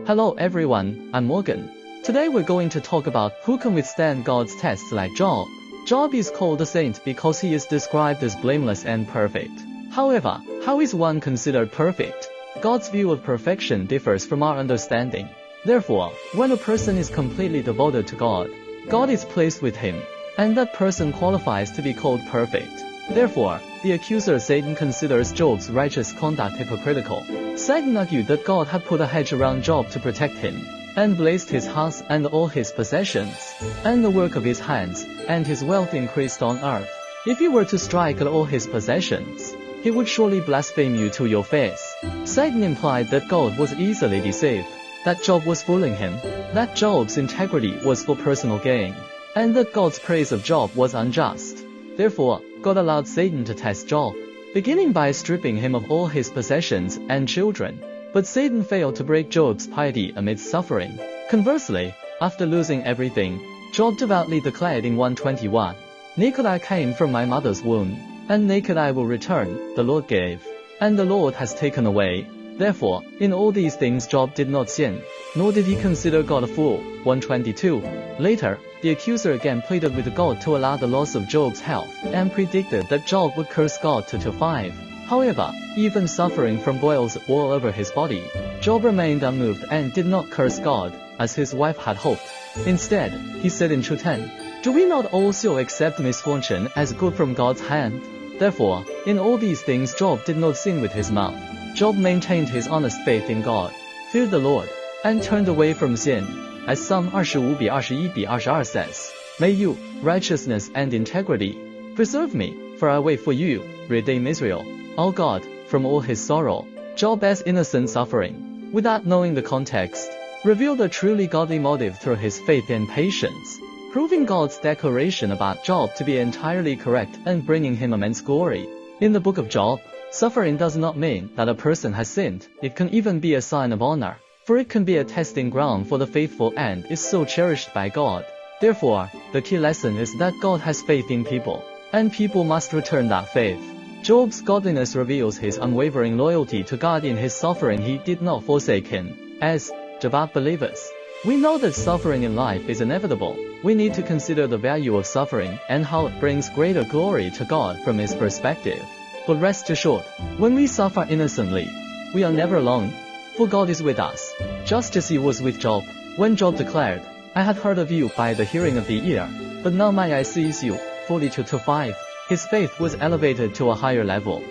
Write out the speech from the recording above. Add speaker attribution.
Speaker 1: Hello everyone, I'm Morgan. Today we're going to talk about who can withstand God's tests like Job. Job is called a saint because he is described as blameless and perfect. However, how is one considered perfect? God's view of perfection differs from our understanding. Therefore, when a person is completely devoted to God, God is pleased with him, and that person qualifies to be called perfect. Therefore, the accuser Satan considers Job's righteous conduct hypocritical. Satan argued that God had put a hedge around Job to protect him, and blessed his house and all his possessions, and the work of his hands, and his wealth increased on earth. If you were to strike at all his possessions, he would surely blaspheme you to your face. Satan implied that God was easily deceived, that Job was fooling him, that Job's integrity was for personal gain, and that God's praise of Job was unjust. Therefore, God allowed Satan to test Job, beginning by stripping him of all his possessions and children. But Satan failed to break Job's piety amidst suffering. Conversely, after losing everything, Job devoutly declared in 121, "Naked I came from my mother's womb, and naked I will return, the Lord gave, and the Lord has taken away." Therefore, in all these things Job did not sin, nor did he consider God a fool. 122. Later, the accuser again pleaded with God to allow the loss of Job's health, and predicted that Job would curse God 2-5. However, even suffering from boils all over his body, Job remained unmoved and did not curse God, as his wife had hoped. Instead, he said in 2:10, "Do we not also accept misfortune as good from God's hand?" Therefore, in all these things Job did not sin with his mouth. Job maintained his honest faith in God, feared the Lord, and turned away from sin. As Psalm 25:21-22 says, "May you, righteousness and integrity, preserve me, for I wait for you, redeem Israel, O God, from all his sorrow." Job's innocent suffering, without knowing the context, revealed a truly godly motive through his faith and patience, proving God's declaration about Job to be entirely correct and bringing him immense glory. In the book of Job, suffering does not mean that a person has sinned. It can even be a sign of honor, for it can be a testing ground for the faithful and is so cherished by God. Therefore, the key lesson is that God has faith in people, and people must return that faith. Job's godliness reveals his unwavering loyalty to God. In his suffering he did not forsake him. As devout believers, we know that suffering in life is inevitable. We need to consider the value of suffering and how it brings greater glory to God from his perspective. But rest assured, when we suffer innocently, we are never alone, for God is with us, just as he was with Job. When Job declared, "I had heard of you by the hearing of the ear, but now my eye sees you," 42-5, his faith was elevated to a higher level.